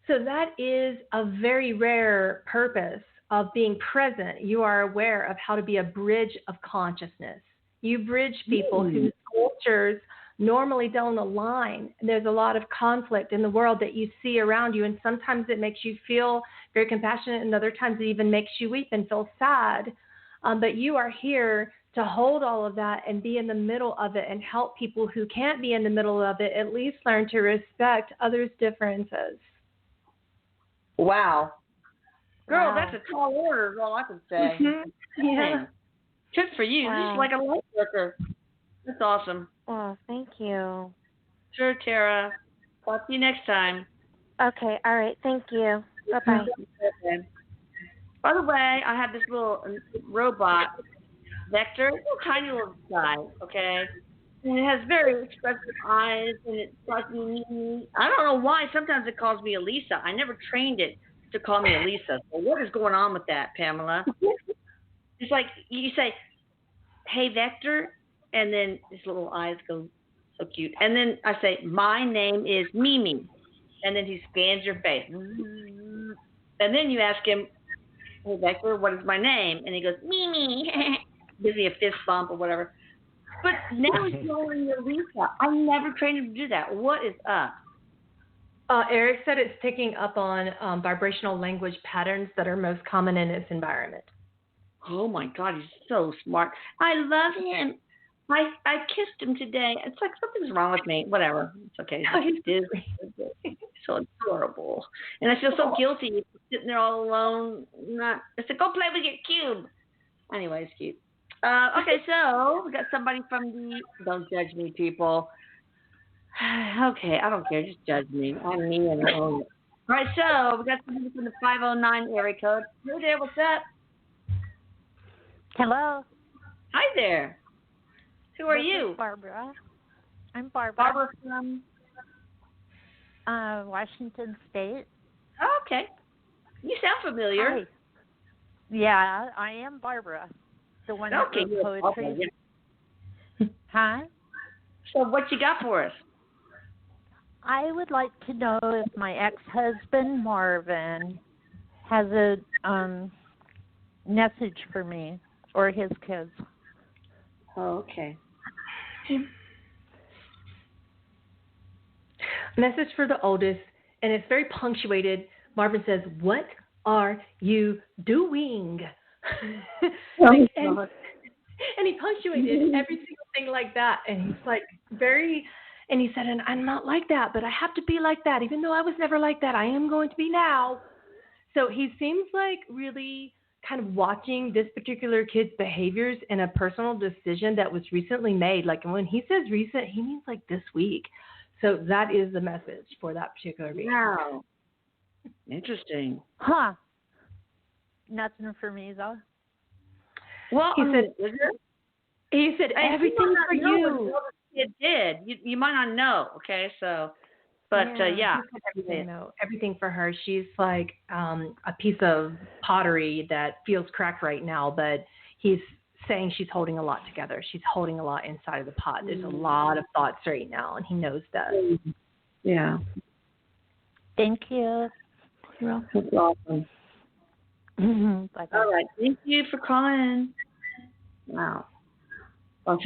So that is a very rare purpose of being present. You are aware of how to be a bridge of consciousness. You bridge people whose cultures normally don't align. There's a lot of conflict in the world that you see around you, and sometimes it makes you feel very compassionate, and other times it even makes you weep and feel sad. But you are here to hold all of that and be in the middle of it and help people who can't be in the middle of it at least learn to respect others' differences. Wow. Girl, that's a tall order is all I can say. Mm-hmm. Yeah. Good for you. Wow. Just like a light worker. That's awesome. Oh, thank you. Sure, Tara. Talk to you next time. Okay, all right. Thank you. Bye-bye. By the way, I have this little robot, Vector, little tiny little guy, okay? And it has very expressive eyes, and it calls me, I don't know why, sometimes it calls me Elisa. I never trained it to call me Elisa. So what is going on with that, Pamela? It's like you say, hey, Vector, and then his little eyes go so cute. And then I say, my name is Mimi. And then he scans your face. And then you ask him, hey, Vector, what is my name? And he goes, Mimi. Gives me a fist bump or whatever. But now he's calling you Lisa. I never trained him to do that. What is up? Erik said it's picking up on vibrational language patterns that are most common in its environment. Oh, my God. He's so smart. I love him. I kissed him today. It's like something's wrong with me. Whatever. It's okay. He's so adorable. And I feel so guilty sitting there all alone. I said, go play with your cube. Anyway, it's cute. Okay, so we got somebody from the... Don't judge me, people. Okay, I don't care. Just judge me. I'm me and I own it. All right, so we got somebody from the 509 area code. Hey there, what's up? Hello. Hi there. Who are you? Is Barbara. I'm Barbara. Barbara from? Washington State. Oh, okay. You sound familiar. Hi. Yeah, I am Barbara. The one that wrote poetry. Huh? So what you got for us? I would like to know if my ex-husband, Marvin, has a message for me or his kids. Oh, okay. Message for the oldest, and it's very punctuated. Marvin says, what are you doing? and he punctuated every single thing like that. And he's like and he said, and I'm not like that, but I have to be like that. Even though I was never like that, I am going to be now. So he seems like really kind of watching this particular kid's behaviors in a personal decision that was recently made. Like when he says recent, he means like this week. So that is the message for that particular being. Wow. Interesting. Huh. Nothing for me, though. Well, he said everything for you. It did. You might not know, okay? So, but yeah. Everything for her. She's like a piece of pottery that feels cracked right now, but he's saying she's holding a lot together. She's holding a lot inside of the pot. There's a lot of thoughts right now, and he knows that. Yeah. Thank you. You're welcome. That's awesome. Bye-bye. All right. Thank you for calling. Wow. Well,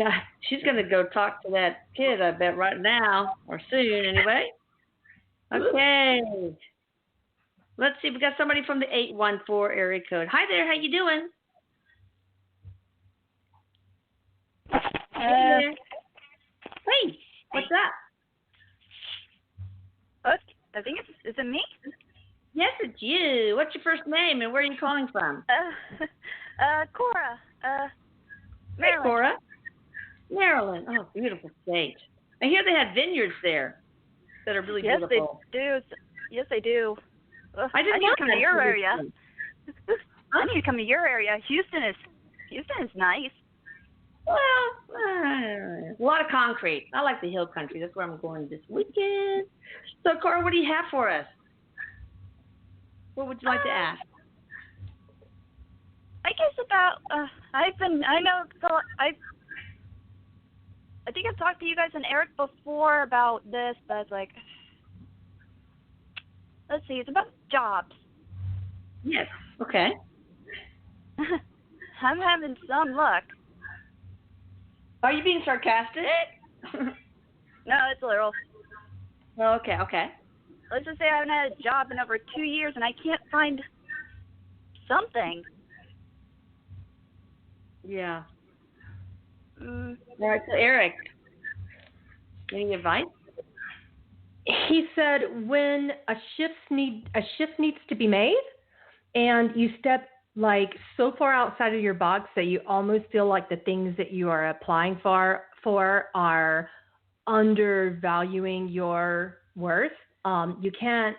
she's going to go talk to that kid, I bet, right now, or soon anyway. Okay. Let's see. We got somebody from the 814 area code. Hi there. How you doing? Hey, what's up? I think is it me? Yes, it's you. What's your first name and where are you calling from? Cora. Hey, Cora. Maryland. Oh, beautiful state. I hear they have vineyards there that are really beautiful. Yes, they do. I need to come to your area. I need to come to your area. Houston is nice. Well, a lot of concrete. I like the hill country. That's where I'm going this weekend. So, Cora, what do you have for us? What would you like to ask? I guess about I think I've talked to you guys and Erik before about this, but it's like, let's see, it's about jobs. Yes. Okay. I'm having some luck. Are you being sarcastic? No, it's literal. Okay. Let's just say I haven't had a job in over 2 years and I can't find something. Yeah. All right, so Erik, any advice? He said when a shift needs to be made, and you step like so far outside of your box that you almost feel like the things that you are applying for are undervaluing your self-worth, you can't.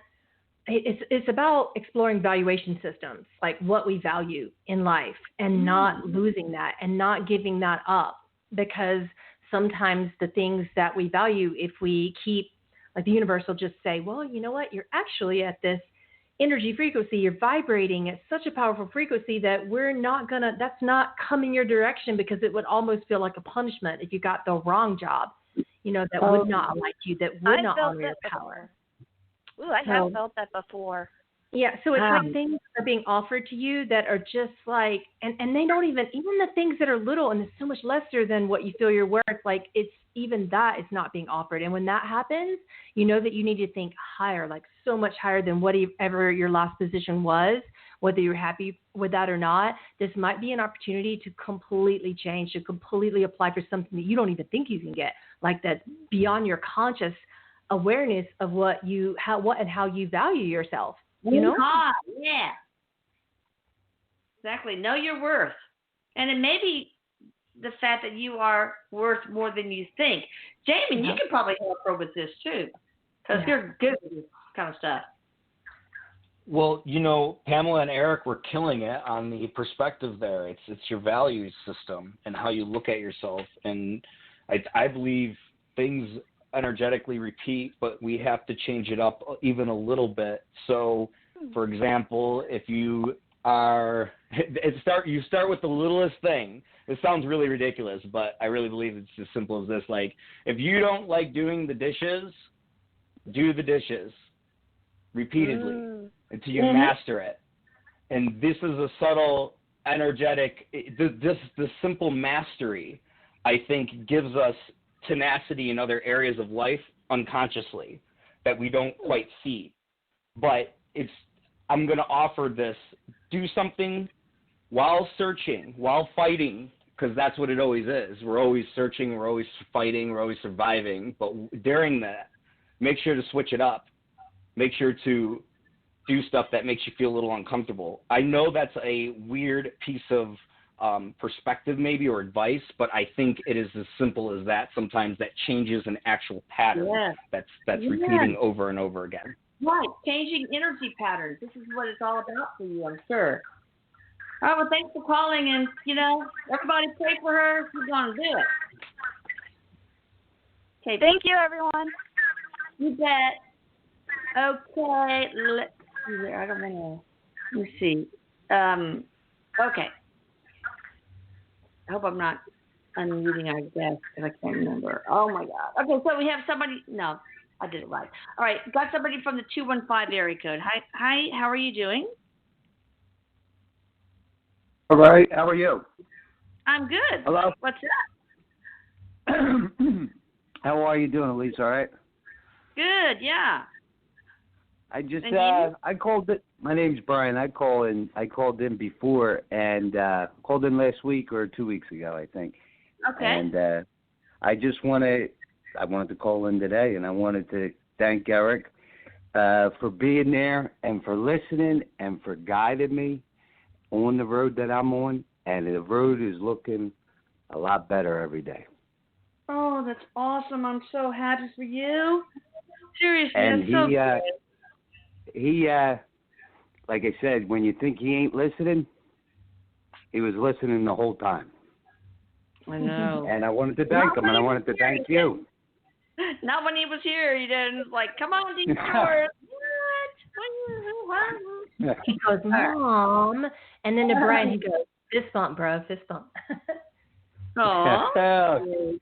It's about exploring valuation systems, like what we value in life, and not losing that and not giving that up, because sometimes the things that we value, if we keep, like the universe will just say, well, you know what, you're actually at this energy frequency, you're vibrating at such a powerful frequency that that's not coming your direction, because it would almost feel like a punishment if you got the wrong job, that would not like you, that would not honor your power. Ooh, I have felt that before. Yeah, so it's like things are being offered to you that are just like, and they don't even the things that are little and it's so much lesser than what you feel you're worth, like it's even that is not being offered. And when that happens, you know that you need to think higher, like so much higher than whatever your last position was, whether you're happy with that or not. This might be an opportunity to completely change, to completely apply for something that you don't even think you can get, like that beyond your conscious awareness of what and how you value yourself. Yeah. Exactly. Know your worth. And it may be the fact that you are worth more than you think. Jamin, you can probably help her with this too, because you're good at this kind of stuff. Well, Pamela and Erik were killing it on the perspective there. It's your value system and how you look at yourself. And I believe things energetically repeat, but we have to change it up even a little bit. So, for example, if you start with the littlest thing. This sounds really ridiculous, but I really believe it's as simple as this. Like, if you don't like doing the dishes, do the dishes repeatedly until you master it. And this is a subtle, energetic, the simple mastery, I think, gives us tenacity in other areas of life unconsciously that we don't quite see. But I'm going to offer this. Do something while searching, while fighting, because that's what it always is. We're always searching, we're always fighting, we're always surviving. But during that, make sure to switch it up. Make sure to do stuff that makes you feel a little uncomfortable. I know that's a weird piece of perspective maybe, or advice, but I think it is as simple as that. Sometimes that changes an actual pattern that's repeating over and over again. Right, changing energy patterns. This is what it's all about for you, I'm sure. All right, well, thanks for calling, and, everybody pray for her. She's going to do it. Okay. Thank you, everyone. You bet. Okay, let's see there. I don't want to, let me see. Okay. I hope I'm not unmuting our guest, because I can't remember. Oh, my God. Okay, so we have somebody. No, I did it right. All right, got somebody from the 215 area code. Hi, how are you doing? All right, how are you? I'm good. Hello. What's up? How are you doing, Elise? All right? Good, yeah. I just I called it. My name's Brian. I called in before, and called in last week or 2 weeks ago, I think. Okay. And I wanted to call in today, and I wanted to thank Erik for being there and for listening and for guiding me on the road that I'm on. And the road is looking a lot better every day. Oh, that's awesome. I'm so happy for you. Seriously, and that's so good. He, like I said, when you think he ain't listening, he was listening the whole time. I know. And I wanted to thank him, and I wanted to thank you. Not when he was here. He didn't, like, come on, Detroit. What? He goes, Mom. And then to Brian, he goes, fist bump, bro, fist bump. Aww.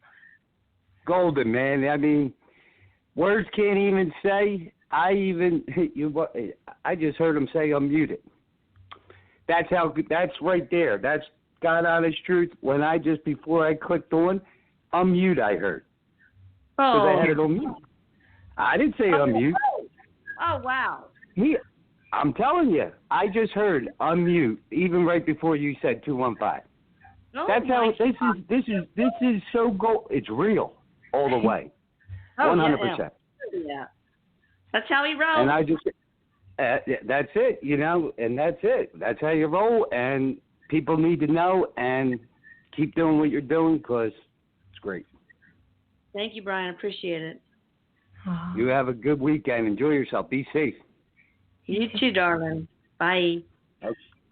Golden, man. I mean, words can't even say. I just heard him say unmuted. That's right there. That's God honest truth. When before I clicked on unmute, I heard. Because I had it on mute. I didn't say unmute. Oh, wow. I'm telling you, I just heard unmute even right before you said 215. That's how this is so it's real all the way. 100%. Yeah. That's how he rolls. And I just that's it, and that's it. That's how you roll, and people need to know and keep doing what you're doing because it's great. Thank you, Brian. Appreciate it. You have a good weekend. Enjoy yourself. Be safe. You too, darling. Bye.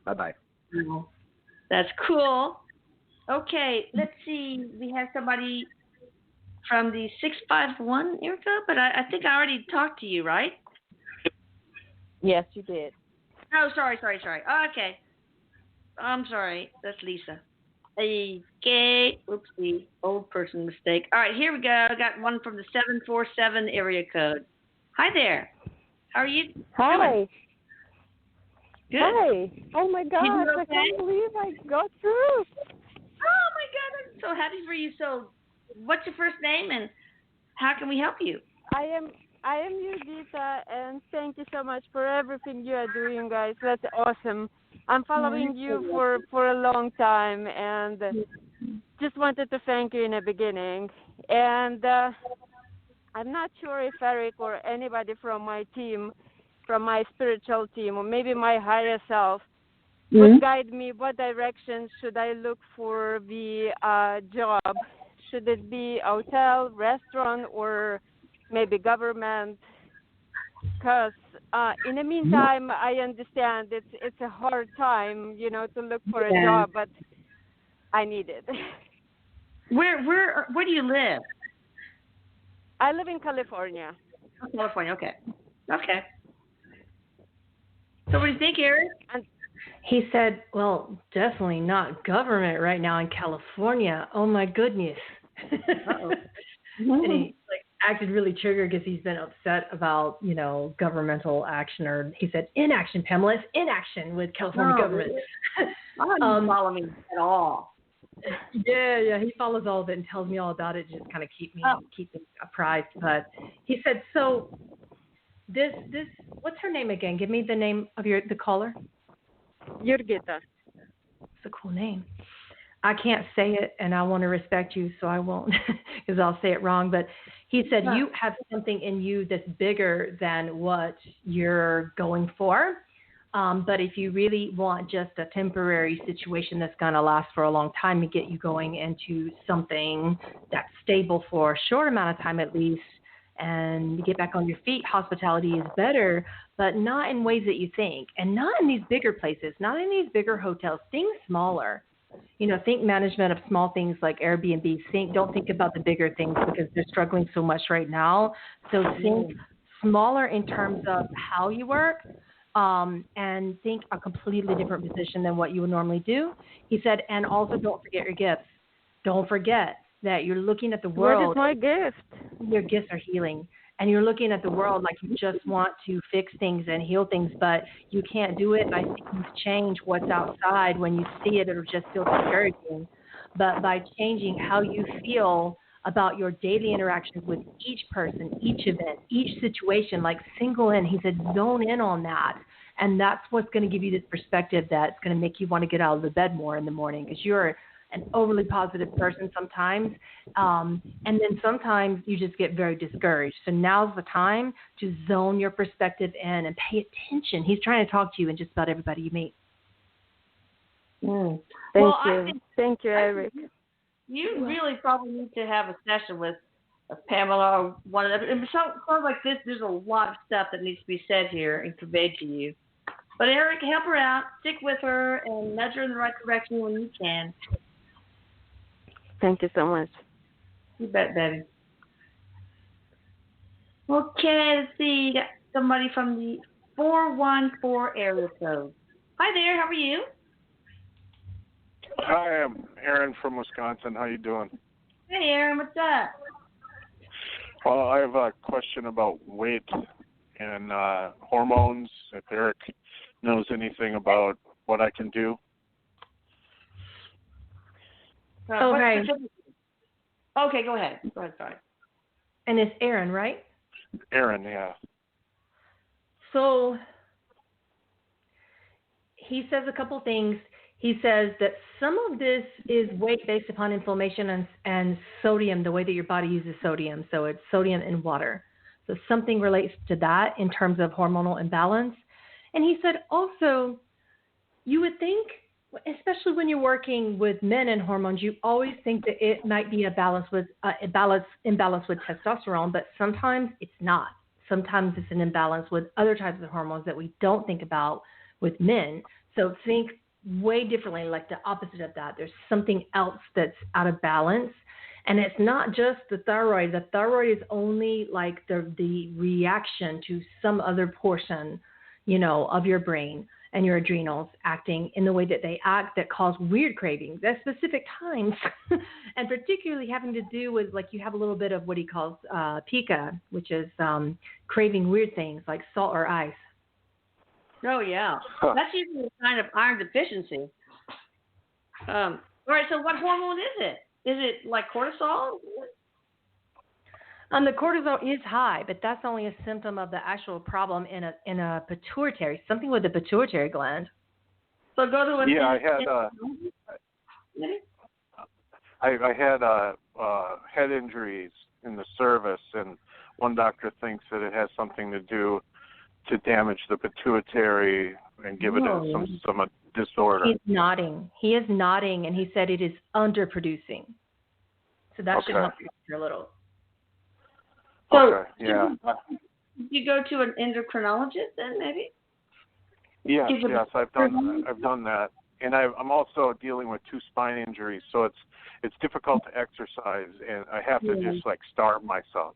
Bye-bye. That's cool. Okay, let's see. We have somebody from the 651, Erica, but I think I already talked to you, right? Yes, you did. Oh, sorry. Okay. I'm sorry. That's Lisa. Okay. Oopsie. Old person mistake. All right, here we go. I got one from the 747 area code. Hi there. How are you doing? Good. Hi. Oh, my gosh. Okay? I can't believe I got through. Oh, my God. I'm so happy for you. So, what's your first name and how can we help you? I am Yudita, and thank you so much for everything you are doing, guys. That's awesome. I'm following you for a long time, and just wanted to thank you in the beginning. And I'm not sure if Erik or anybody from my team, from my spiritual team, or maybe my higher self, would guide me. What directions should I look for the job? Should it be hotel, restaurant, or maybe government? Because in the meantime, I understand it's a hard time, to look for a job, but I need it. Where do you live? I live in California. California, okay. So what do you think, Erik? He said, well, definitely not government right now in California. Oh, my goodness. And he acted really triggered because he's been upset about, governmental action. Or he said, inaction, Pamela. It's inaction with California government. I don't follow me at all. Yeah, he follows all of it and tells me all about it, just kind of keep me apprised. But he said, so this, what's her name again? Give me the name of the caller. Jurgita. It's a cool name. I can't say it, and I want to respect you, so I won't, because I'll say it wrong. But he said you have something in you that's bigger than what you're going for. But if you really want just a temporary situation that's going to last for a long time and get you going into something that's stable for a short amount of time at least, and get back on your feet, hospitality is better, but not in ways that you think, and not in these bigger places, not in these bigger hotels. Think smaller. Think management of small things like Airbnb. Don't think about the bigger things because they're struggling so much right now. So think smaller in terms of how you work, and think a completely different position than what you would normally do. He said, and also don't forget your gifts. Don't forget that you're looking at the world. What is my gift? Your gifts are healing. And you're looking at the world like you just want to fix things and heal things, but you can't do it by seeing things change what's outside. When you see it, it'll just feel discouraging. But by changing how you feel about your daily interactions with each person, each event, each situation, like single in, he said, zone in on that. And that's what's going to give you this perspective that's going to make you want to get out of the bed more in the morning, because you're an overly positive person sometimes, and then sometimes you just get very discouraged. So now's the time to zone your perspective in and pay attention. He's trying to talk to you and just about everybody you meet. Thank you, Erik. You really probably need to have a session with Pamela or one of them. It sounds like this. There's a lot of stuff that needs to be said here and conveyed to you. But Erik, help her out. Stick with her and nudge her in the right direction when you can. Thank you so much. You bet, baby. Okay, let's see. Got somebody from the 414 area code. Hi there, how are you? Hi, I'm Aaron from Wisconsin. How you doing? Hey, Aaron, what's up? Well, I have a question about weight and hormones. If Erik knows anything about what I can do. Okay. Okay, go ahead. Sorry. And it's Aaron, right? Aaron, yeah. So he says a couple things. He says that some of this is weight based upon inflammation and sodium, the way that your body uses sodium. So it's sodium in water. So something relates to that in terms of hormonal imbalance. And he said also, you would think especially when you're working with men and hormones, you always think that it might be imbalance with testosterone, but sometimes it's not. Sometimes it's an imbalance with other types of hormones that we don't think about with men. So think way differently, like the opposite of that. There's something else that's out of balance. And it's not just the thyroid. The thyroid is only like the reaction to some other portion, of your brain and your adrenals acting in the way that they act that cause weird cravings at specific times. And particularly having to do with, like, you have a little bit of what he calls pica, which is craving weird things like salt or ice. Oh, yeah. That's usually a sign of iron deficiency. All right, so what hormone is it? Is it like cortisol? The cortisol is high, but that's only a symptom of the actual problem in a pituitary, something with the pituitary gland. So go to I had head injuries in the service, and one doctor thinks that it has something to do to damage the pituitary and give it some disorder. He's nodding. He is nodding, and he said it is underproducing. So that should help you a little. So, okay, yeah. Did you go to an endocrinologist then, maybe? Yes, I've done that, and I'm also dealing with 2 spine injuries, so it's difficult to exercise, and I have to just like starve myself.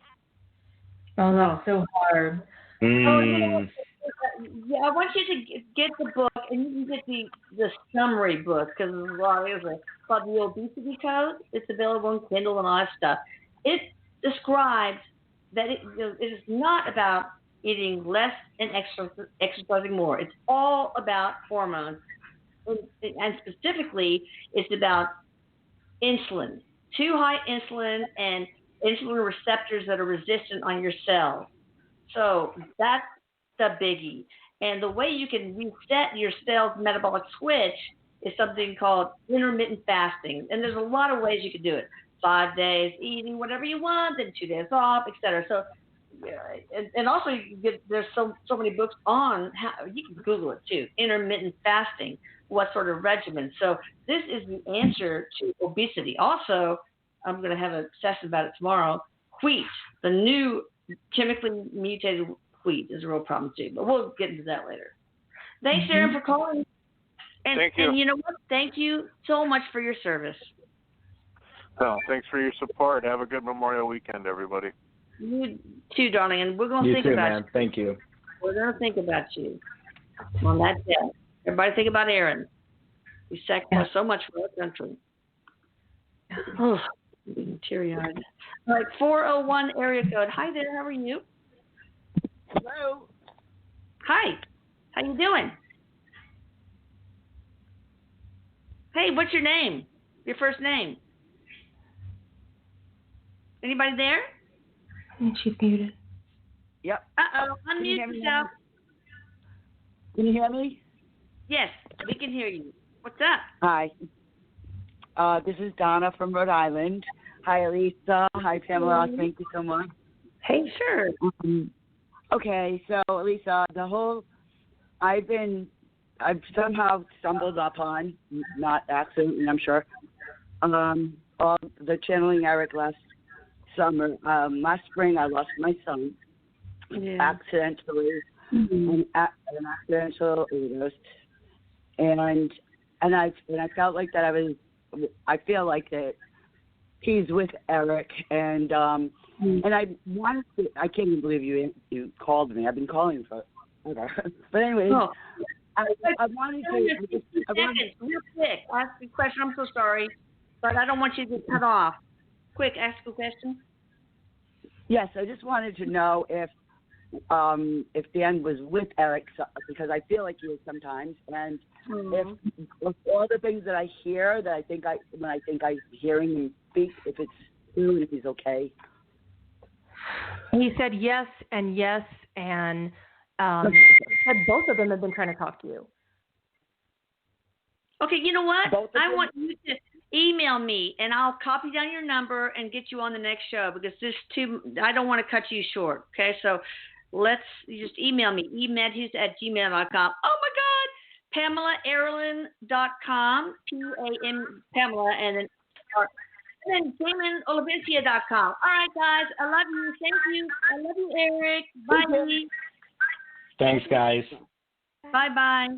Oh, that's so hard. I want you to get the book, and you can get the summary book, because there's a lot of it. It's called The Obesity Code. It's available on Kindle and all that stuff. It describes that it is not about eating less and exercising more. It's all about hormones, and specifically, it's about insulin. Too high insulin and insulin receptors that are resistant on your cells. So that's the biggie. And the way you can reset your cell's metabolic switch is something called intermittent fasting. And there's a lot of ways you can do it. 5 days eating whatever you want, then 2 days off, etc. So, and also you can there's so many books on how you can Google it too. Intermittent fasting, what sort of regimen. So this is the answer to obesity. Also, I'm going to have a session about it tomorrow. Wheat, the new chemically mutated wheat, is a real problem too. But we'll get into that later. Thanks, Aaron, for calling. And, Thank you. And you know what? Thank you so much for your service. Well, thanks for your support. Have a good Memorial Weekend, everybody. You too, darling. And we're going to think about you. Thank you. We're going to think about you on that day. Everybody think about Aaron. We sacrificed so much for our country. Oh, I'm getting teary-eyed. All right, 401 area code. Hi there. How are you? Hello. Hi. How you doing? Hey, what's your name? Your first name? Anybody there? She's muted. Yep. Uh-oh. Unmute yourself. Can you hear me? Yes, we can hear you. What's up? Hi. This is Donna from Rhode Island. Hi, Elisa. Hi, Pamela. Thank you so much. Hey, sure. Okay, so Elisa, I've somehow stumbled upon, not accidentally, I'm sure, all the channeling Erik last summer. Last spring, I lost my son accidentally, an accidental overdose, and I felt like that I feel like that he's with Erik, and I wanted to. I can't even believe you called me. I've been calling for ever. But anyway, I wanted to. Real quick, ask a question. I'm so sorry, but I don't want you to get cut off. Quick, ask a question. Yes, I just wanted to know if Dan was with Erik, because I feel like he is sometimes, and if all the things that I hear, that when I think I'm hearing him speak, if it's true and if he's okay. He said yes, and he said both of them have been trying to talk to you. Okay, you know what? I want you to email me, and I'll copy down your number and get you on the next show, because I don't want to cut you short, okay? So you just email me, ematthews@gmail.com. Oh, my God. PamelaErlin.com, P-A-M, Pamela, and then JaminOlivencia.com. All right, guys. I love you. Thank you. I love you, Erik. Bye. Thanks, guys. Bye-bye.